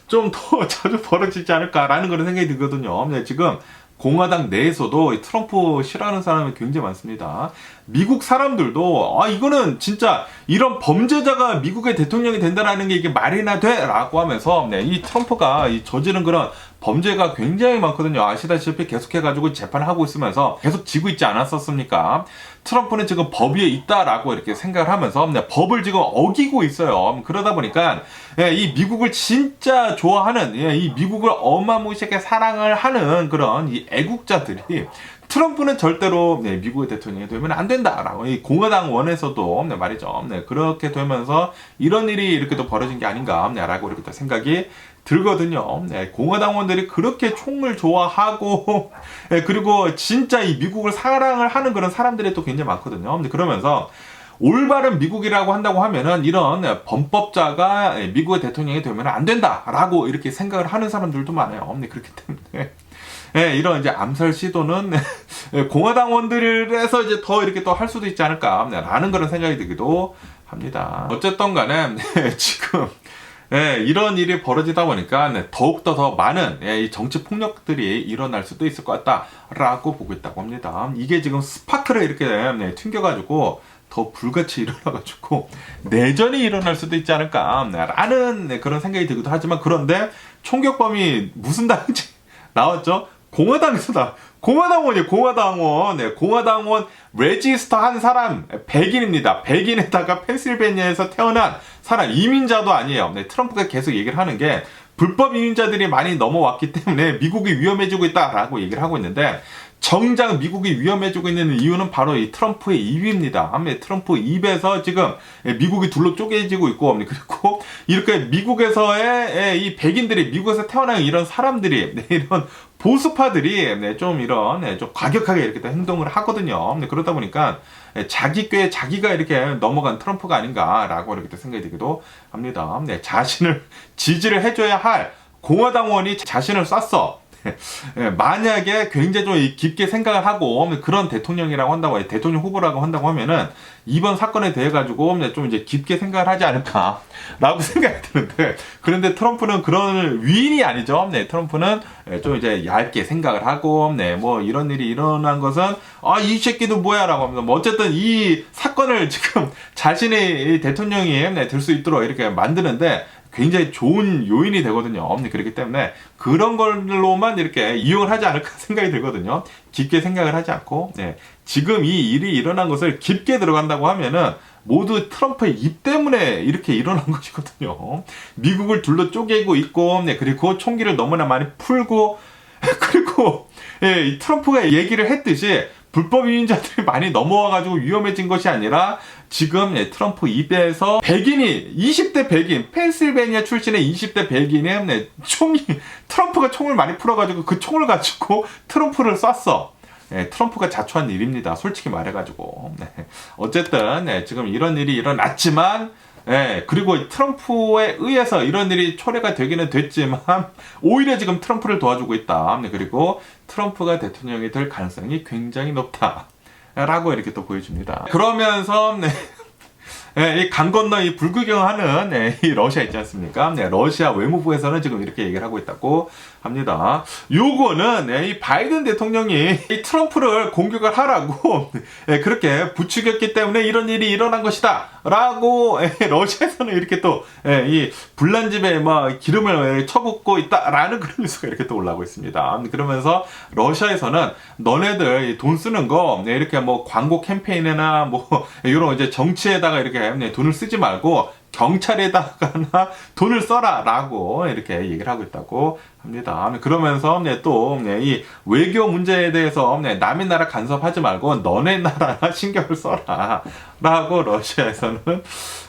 S1: 좀 더 자주 벌어지지 않을까라는 그런 생각이 들거든요. 지금 공화당 내에서도 이 트럼프 싫어하는 사람이 굉장히 많습니다. 미국 사람들도 이거는 진짜 이런 범죄자가 미국의 대통령이 된다라는 게 이게 말이나 돼라고 하면서 이 트럼프가 저지른 그런 범죄가 굉장히 많거든요. 아시다시피 계속해가지고 재판을 하고 있으면서 계속 지고 있지 않았었습니까? 트럼프는 지금 법 위에 있다라고 이렇게 생각을 하면서 법을 지금 어기고 있어요. 그러다 보니까 이 미국을 진짜 좋아하는, 이 미국을 어마무시하게 사랑을 하는 그런 이 애국자들이 트럼프는 절대로 미국의 대통령이 되면 안 된다라고 이 공화당 원에서도 말이죠. 그렇게 되면서 이런 일이 이렇게 또 벌어진 게 아닌가라고 이렇게 또 생각이 들거든요. 공화당원들이 그렇게 총을 좋아하고 그리고 진짜 이 미국을 사랑을 하는 그런 사람들이 또 굉장히 많거든요. 그러면서 올바른 미국이라고 한다고 하면은 이런 범법자가 미국의 대통령이 되면 안 된다라고 이렇게 생각을 하는 사람들도 많아요. 그렇기 때문에 이런 이제 암살 시도는 공화당원들에서 이제 더 이렇게 또 할 수도 있지 않을까라는 그런 생각이 들기도 합니다. 어쨌든 간에 지금 이런 일이 벌어지다 보니까 더욱더 더 많은 이 정치 폭력들이 일어날 수도 있을 것 같다라고 보고 있다고 합니다. 이게 지금 스파크를 이렇게 튕겨가지고 더 불같이 일어나가지고 내전이 일어날 수도 있지 않을까라는 그런 생각이 들기도 하지만 그런데 총격범이 무슨 당인지 나왔죠? 공화당에서다. 공화당원이에요. 공화당원 레지스터 한 사람 백인입니다. 백인에다가 펜실베니아에서 태어난 사람 이민자도 아니에요. 트럼프가 계속 얘기를 하는 게 불법 이민자들이 많이 넘어왔기 때문에 미국이 위험해지고 있다라고 얘기를 하고 있는데 정작 미국이 위험해지고 있는 이유는 바로 이 트럼프의 입입니다. 트럼프 입에서 지금 미국이 둘로 쪼개지고 있고 그리고 이렇게 미국에서의 이 백인들이 미국에서 태어난 이런 사람들이 이런 보수파들이 좀 이런 좀 과격하게 이렇게 행동을 하거든요. 그러다 보니까 자기 꾀에 자기가 이렇게 넘어간 트럼프가 아닌가라고 이렇게 생각이 들기도 합니다. 자신을 지지를 해줘야 할 공화당원이 자신을 쐈어. 만약에 굉장히 좀 깊게 생각을 하고 그런 대통령이라고 한다고 대통령 후보라고 한다고 하면은 이번 사건에 대해 가지고 좀 이제 깊게 생각을 하지 않을까라고 생각이 드는데 그런데 트럼프는 그런 위인이 아니죠. 트럼프는 좀 이제 얇게 생각을 하고 뭐 이런 일이 일어난 것은 이 새끼도 뭐야라고 합니다. 뭐 어쨌든 이 사건을 지금 자신의 대통령이 될 수 있도록 이렇게 만드는데 굉장히 좋은 요인이 되거든요. 그렇기 때문에 그런 걸로만 이렇게 이용을 하지 않을까 생각이 들거든요. 깊게 생각을 하지 않고 지금 이 일이 일어난 것을 깊게 들어간다고 하면은 모두 트럼프의 입 때문에 이렇게 일어난 것이거든요. 미국을 둘러 쪼개고 있고 그리고 총기를 너무나 많이 풀고 그리고 이 트럼프가 얘기를 했듯이 불법 이민자들이 많이 넘어와가지고 위험해진 것이 아니라 지금 트럼프 입에서 백인이 20대 백인 펜실베니아 출신의 20대 백인이 트럼프가 총을 많이 풀어가지고 그 총을 가지고 트럼프를 쐈어. 트럼프가 자초한 일입니다. 솔직히 말해가지고 어쨌든 지금 이런 일이 일어났지만 그리고 트럼프에 의해서 이런 일이 초래가 되기는 됐지만 오히려 지금 트럼프를 도와주고 있다. 그리고 트럼프가 대통령이 될 가능성이 굉장히 높다. 라고 이렇게 또 보여줍니다. 그러면서 이 강 건너 이 불구경하는 이 러시아 있지 않습니까? 러시아 외무부에서는 지금 이렇게 얘기를 하고 있다고 합니다. 요거는 이 바이든 대통령이 이 트럼프를 공격을 하라고 그렇게 부추겼기 때문에 이런 일이 일어난 것이다 라고 러시아에서는 이렇게 또 이 불난 집에 막 기름을 쳐붓고 있다라는 그런 뉴스가 이렇게 또 올라오고 있습니다. 그러면서 러시아에서는 너네들 돈 쓰는 거 이렇게 뭐 광고 캠페인이나 뭐 이런 이제 정치에다가 이렇게 돈을 쓰지 말고 경찰에다가나 돈을 써라 라고 이렇게 얘기를 하고 있다고 합니다. 그러면서 또 이 외교 문제에 대해서 남의 나라 간섭하지 말고 너네 나라나 신경을 써라 라고 러시아에서는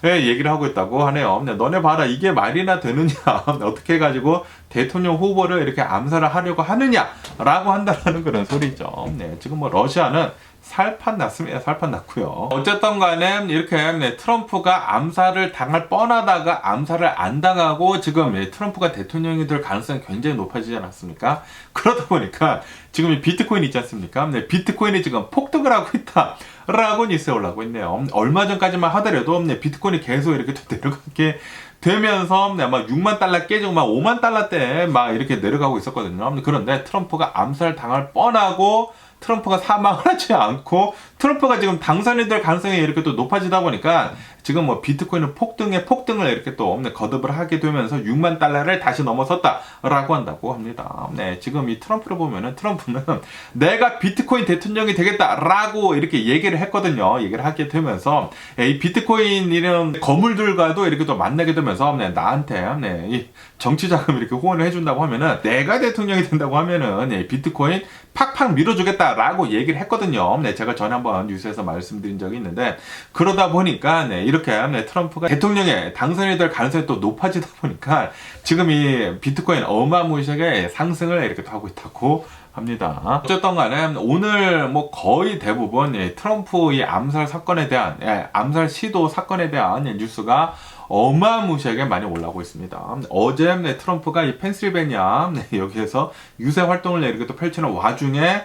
S1: 얘기를 하고 있다고 하네요. 너네 봐라 이게 말이나 되느냐 어떻게 해가지고 대통령 후보를 이렇게 암살을 하려고 하느냐 라고 한다는 그런 소리죠. 지금 뭐 러시아는 살판 났습니다. 살판 났고요. 어쨌든 간에 이렇게 트럼프가 암살을 당할 뻔하다가 암살을 안 당하고 지금 트럼프가 대통령이 될 가능성이 굉장히 높아지지 않았습니까? 그러다 보니까 지금 비트코인 있지 않습니까? 비트코인이 지금 폭등을 하고 있다. 라고 뉴스에 올라오고 있네요. 얼마 전까지만 하더라도 비트코인이 계속 이렇게 또 내려가게 되면서 막 6만 달러 깨지고 막 5만 달러대 막 이렇게 내려가고 있었거든요. 그런데 트럼프가 암살 당할 뻔하고 트럼프가 사망을 하지 않고 트럼프가 지금 당선이 될 가능성이 이렇게 또 높아지다 보니까 지금 뭐 비트코인은 폭등에 폭등을 이렇게 또 거듭을 하게 되면서 6만 달러를 다시 넘어섰다라고 한다고 합니다. 네, 지금 이 트럼프를 보면은 트럼프는 내가 비트코인 대통령이 되겠다라고 이렇게 얘기를 했거든요. 얘기를 하게 되면서 이 비트코인 이런 거물들과도 이렇게 또 만나게 되면서 나한테 이 정치 자금 이렇게 후원을 해준다고 하면은 내가 대통령이 된다고 하면은 비트코인 팍팍 밀어주겠다라고 얘기를 했거든요. 네, 제가 전에 한번 뉴스에서 말씀드린 적이 있는데 그러다 보니까 이렇게 트럼프가 대통령에 당선이 될 가능성이 또 높아지다 보니까 지금 이 비트코인 어마무시하게 상승을 이렇게 하고 있다고 합니다. 어쨌든 간에 오늘 뭐 거의 대부분 트럼프 이 암살 사건에 대한 암살 시도 사건에 대한 뉴스가 어마무시하게 많이 올라오고 있습니다. 어제 트럼프가 이 펜실베니아 여기에서 유세 활동을 이렇게 또 펼치는 와중에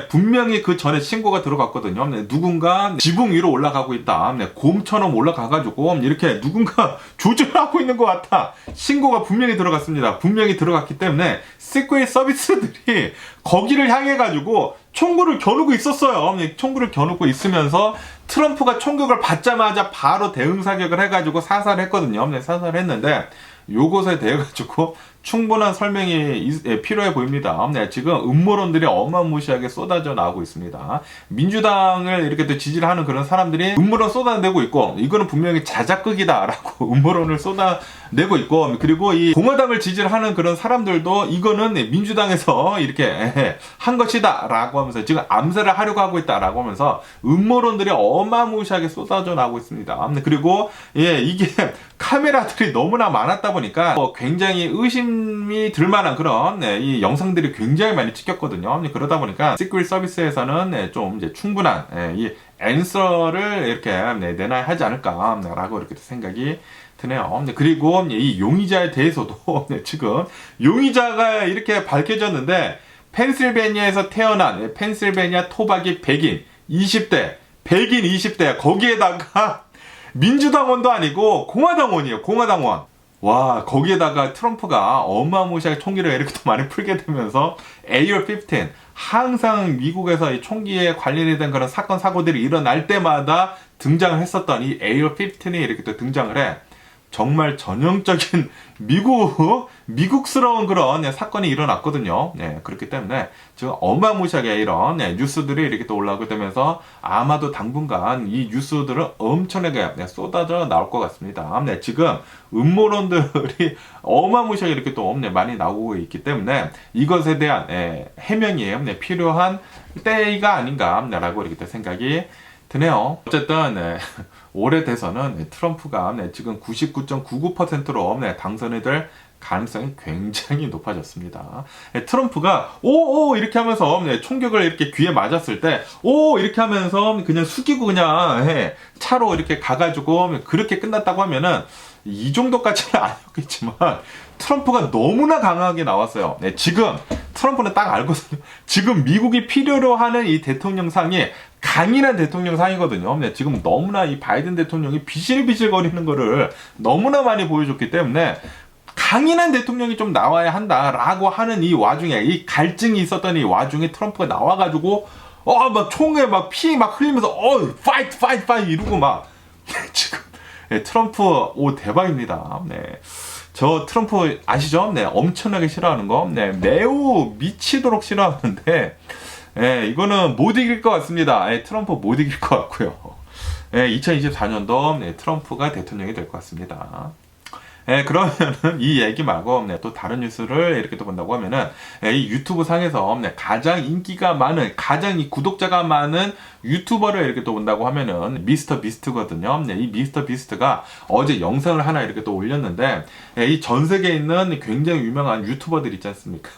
S1: 분명히 그 전에 신고가 들어갔거든요. 누군가 지붕 위로 올라가고 있다. 곰처럼 올라가가지고 이렇게 누군가 조절하고 있는 것 같아. 신고가 분명히 들어갔습니다. 분명히 들어갔기 때문에 시크릿 서비스들이 거기를 향해가지고 총구를 겨누고 있었어요. 총구를 겨누고 있으면서 트럼프가 총격을 받자마자 바로 대응 사격을 해가지고 사살했거든요. 사살했는데 요것에 대해 가지고 충분한 설명이 필요해 보입니다. 지금 음모론들이 어마무시하게 쏟아져 나오고 있습니다. 민주당을 이렇게 또 지지를 하는 그런 사람들이 음모론 쏟아내고 있고 이거는 분명히 자작극이다라고 음모론을 쏟아내고 있고 그리고 이 공화당을 지지를 하는 그런 사람들도 이거는 민주당에서 이렇게 한 것이다라고 하면서 지금 암살을 하려고 하고 있다라고 하면서 음모론들이 어마무시하게 쏟아져 나오고 있습니다. 그리고 이게 카메라들이 너무나 많았다 보니까 굉장히 의심이 들만한 그런 이 영상들이 굉장히 많이 찍혔거든요. 그러다 보니까 시크릿 서비스에서는 좀 이제 충분한 이 앤서를 이렇게 내놔야 하지 않을까라고 이렇게 생각이 드네요. 그리고 이 용의자에 대해서도 지금 용의자가 이렇게 밝혀졌는데 펜실베니아에서 태어난 펜실베니아 토박이 백인 20대 거기에다가 민주당원도 아니고 공화당원이에요. 공화당원. 와, 거기에다가 트럼프가 어마무시하게 총기를 이렇게 또 많이 풀게 되면서 AR-15 항상 미국에서 이 총기에 관련된 그런 사건 사고들이 일어날 때마다 등장을 했었던 이 AR-15이 이렇게 또 등장을 해. 정말 전형적인 미국스러운 그런 사건이 일어났거든요. 그렇기 때문에 지금 어마무시하게 이런 뉴스들이 이렇게 또 올라오게 되면서 아마도 당분간 이 뉴스들은 엄청나게 쏟아져 나올 것 같습니다. 지금 음모론들이 어마무시하게 이렇게 또 많이 나오고 있기 때문에 이것에 대한 해명이 필요한 때가 아닌가라고 이렇게 생각이 드네요. 어쨌든 올해 대선은 트럼프가 지금 99.99%로 당선이 될 가능성이 굉장히 높아졌습니다. 트럼프가 오 이렇게 하면서 총격을 이렇게 귀에 맞았을 때 오 이렇게 하면서 그냥 숙이고 그냥 차로 이렇게 가가지고 그렇게 끝났다고 하면은 이 정도까지는 아니었겠지만 트럼프가 너무나 강하게 나왔어요. 지금 트럼프는 딱 알거든요. 지금 미국이 필요로 하는 이 대통령상이 강인한 대통령상이거든요. 지금 너무나 이 바이든 대통령이 비실비실거리는 거를 너무나 많이 보여줬기 때문에 강인한 대통령이 좀 나와야 한다라고 하는 이 와중에 이 갈증이 있었던 이 와중에 트럼프가 나와가지고 막 총에 막 피 막 흘리면서 파이트 이러고 막 지금 트럼프 대박입니다. 저 트럼프 아시죠? 엄청나게 싫어하는 거. 매우 미치도록 싫어하는데 이거는 못 이길 것 같습니다. 트럼프 못 이길 것 같고요. 2024년도 트럼프가 대통령이 될 것 같습니다. 그러면은 이 얘기 말고 또 다른 뉴스를 이렇게 또 본다고 하면은 이 유튜브 상에서 가장 인기가 많은 가장 이 구독자가 많은 유튜버를 이렇게 또 본다고 하면은 미스터 비스트거든요. 이 미스터 비스트가 어제 영상을 하나 이렇게 또 올렸는데 이 전 세계에 있는 굉장히 유명한 유튜버들 있지 않습니까?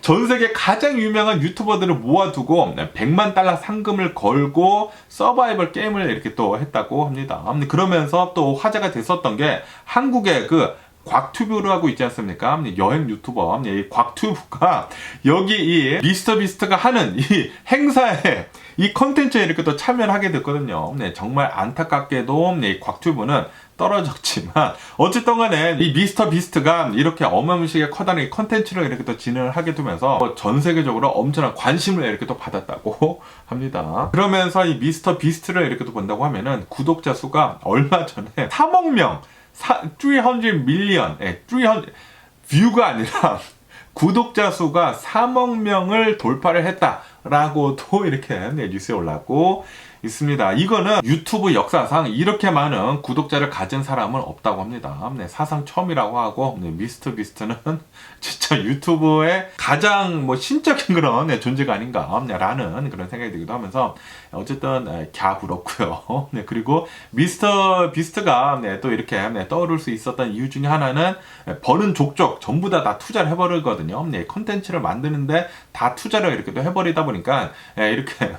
S1: 전 세계 가장 유명한 유튜버들을 모아두고 100만 달러 상금을 걸고 서바이벌 게임을 이렇게 또 했다고 합니다. 그러면서 또 화제가 됐었던 게 한국의 그 곽튜브라고 있지 않습니까? 여행 유튜버 이 곽튜브가 여기 이 미스터 비스트가 하는 이 행사에 이 컨텐츠에 이렇게 또 참여를 하게 됐거든요. 정말 안타깝게도 이 곽튜브는 떨어졌지만 어쨌든 간에 이 미스터 비스트가 이렇게 어마무시하게 커다란 이 컨텐츠를 이렇게 또 진행을 하게 되면서 전 세계적으로 엄청난 관심을 이렇게 또 받았다고 합니다. 그러면서 이 미스터 비스트를 이렇게 또 본다고 하면은 구독자 수가 얼마 전에 3억 명 300 밀리언 300 뷰가 아니라 구독자 수가 3억 명을 돌파를 했다라고도 이렇게 뉴스에 올랐고 있습니다. 이거는 유튜브 역사상 이렇게 많은 구독자를 가진 사람은 없다고 합니다. 사상 처음이라고 하고 미스터 비스트는 진짜 유튜브의 가장 신적인 그런 존재가 아닌가라는 그런 생각이 들기도 하면서 어쨌든 갸부럽고요. 그리고 미스터 비스트가 또 이렇게 떠오를 수 있었던 이유 중에 하나는 버는 족족 전부 다 투자를 해버리거든요. 컨텐츠를 만드는데 다 투자를 이렇게 또 해버리다 보니까 이렇게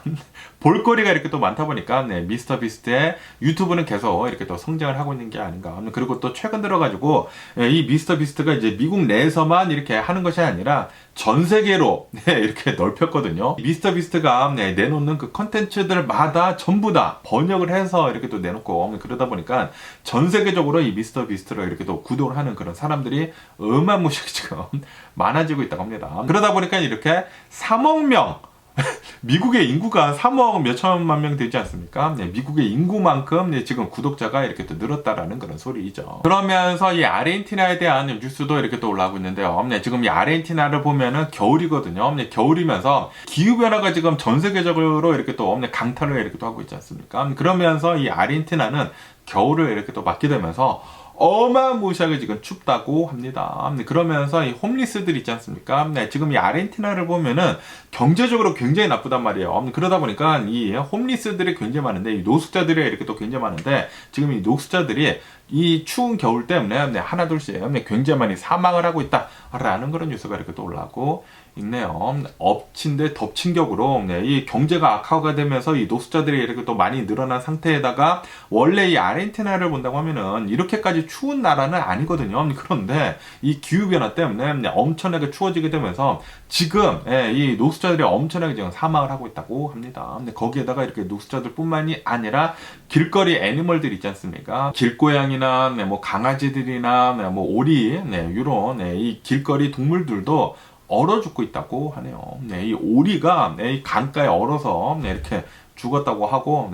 S1: 볼거리가 이렇게 또 많다 보니까 미스터 비스트의 유튜브는 계속 이렇게 또 성장을 하고 있는 게 아닌가. 그리고 또 최근 들어가지고 이 미스터 비스트가 이제 미국 내에서만 이렇게 하는 것이 아니라 전 세계로 이렇게 넓혔거든요. 미스터 비스트가 내놓는 그 컨텐츠들마다 전부 다 번역을 해서 이렇게 또 내놓고 그러다 보니까 전 세계적으로 이 미스터 비스트를 이렇게 또 구독을 하는 그런 사람들이 어마무시하게 지금 많아지고 있다고 합니다. 그러다 보니까 이렇게 3억 명 미국의 인구가 3억 몇천만 명 되지 않습니까? 미국의 인구만큼 지금 구독자가 이렇게 또 늘었다라는 그런 소리이죠. 그러면서 이 아르헨티나에 대한 뉴스도 이렇게 또 올라오고 있는데요. 지금 이 아르헨티나를 보면은 겨울이거든요. 겨울이면서 기후변화가 지금 전 세계적으로 이렇게 또 강타를 이렇게 또 하고 있지 않습니까? 그러면서 이 아르헨티나는 겨울을 이렇게 또 맞게 되면서 어마무시하게 지금 춥다고 합니다. 그러면서 이 홈리스들 있지 않습니까? 지금 이 아르헨티나를 보면은 경제적으로 굉장히 나쁘단 말이에요. 그러다 보니까 이 홈리스들이 굉장히 많은데, 이 노숙자들이 이렇게 또 굉장히 많은데, 지금 이 노숙자들이 이 추운 겨울 때문에 하나둘씩 굉장히 많이 사망을 하고 있다라는 그런 뉴스가 이렇게 또 올라오고 있네요. 엎친 데 덮친 격으로 이 경제가 악화가 되면서 이 노숙자들이 이렇게 또 많이 늘어난 상태에다가 원래 이 아르헨티나를 본다고 하면은 이렇게까지 추운 나라는 아니거든요. 그런데 이 기후변화 때문에 엄청나게 추워지게 되면서 지금 이 노숙자들이 엄청나게 지금 사망을 하고 있다고 합니다. 근데 거기에다가 이렇게 노숙자들 뿐만이 아니라 길거리 애니멀들 있지 않습니까? 길고양이나 강아지들이나 오리 이런 이 길거리 동물들도 얼어 죽고 있다고 하네요. 이 오리가 이 강가에 얼어서 이렇게 죽었다고 하고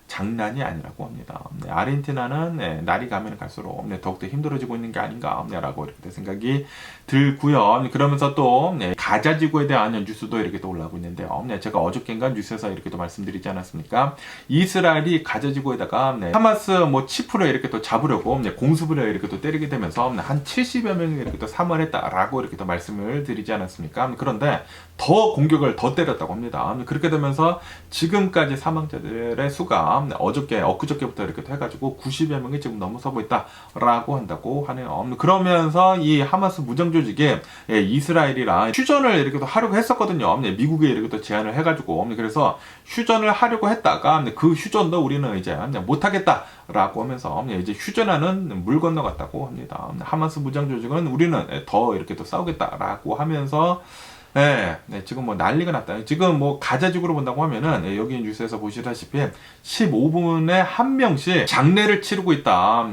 S1: 장난이 아니라고 합니다. 아르헨티나는 날이 가면 갈수록 더욱더 힘들어지고 있는 게 아닌가라고 이렇게 생각이 들고요. 그러면서 또 가자 지구에 대한 뉴스도 이렇게 또 올라오고 있는데요. 제가 어저께인가 뉴스에서 이렇게 또 말씀드리지 않았습니까? 이스라엘이 가자 지구에다가 하마스 치프를 이렇게 또 잡으려고 공습을 이렇게 또 때리게 되면서 한 70여 명이 이렇게 또 사망을 했다라고 이렇게 또 말씀을 드리지 않았습니까? 그런데 더 공격을 더 때렸다고 합니다. 그렇게 되면서 지금까지 사망자들의 수가 엊그저께부터 이렇게 해가지고 90여 명이 지금 넘어서고 있다라고 한다고 하네요. 그러면서 이 하마스 무장 조직이 이스라엘이랑 휴전을 이렇게 또 하려고 했었거든요. 미국에 이렇게 또 제안을 해가지고 그래서 휴전을 하려고 했다가 그 휴전도 우리는 이제 못하겠다라고 하면서 이제 휴전하는 물 건너갔다고 합니다. 하마스 무장 조직은 우리는 더 이렇게 또 싸우겠다라고 하면서 지금 난리가 났다. 지금 가자지구로 본다고 하면은 여기 뉴스에서 보시다시피 15분에 한 명씩 장례를 치르고 있다.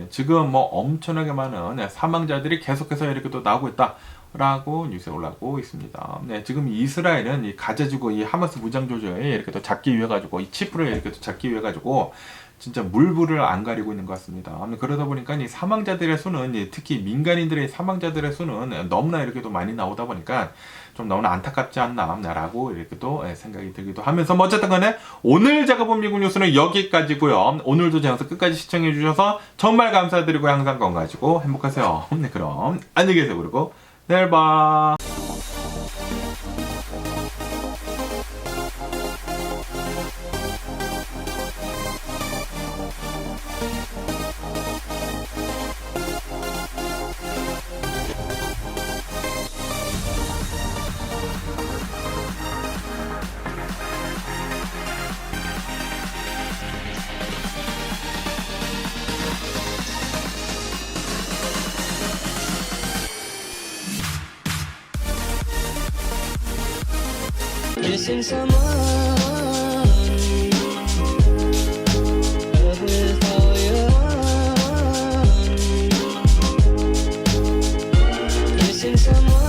S1: 지금 엄청나게 많은 사망자들이 계속해서 이렇게 또 나오고 있다. 라고 뉴스에 올라오고 있습니다. 지금 이스라엘은 이 가자지구 이 하마스 무장 조직을 이렇게 또 잡기 위해 가지고 이 치프를 이렇게 또 잡기 위해 가지고 진짜 물불을 안 가리고 있는 것 같습니다. 그러다 보니까 이 사망자들의 수는 특히 민간인들의 사망자들의 수는 너무나 이렇게 또 많이 나오다 보니까 좀 너무나 안타깝지 않나라고 이렇게 또 생각이 들기도 하면서 어쨌든 간에 오늘 제가 본 미국 뉴스는 여기까지고요. 오늘도 제 영상 끝까지 시청해 주셔서 정말 감사드리고 항상 건강하시고 행복하세요. 그럼 안녕히 계세요. 그리고 내일 봐.
S2: missing someone. Love with all your heart. Missing someone.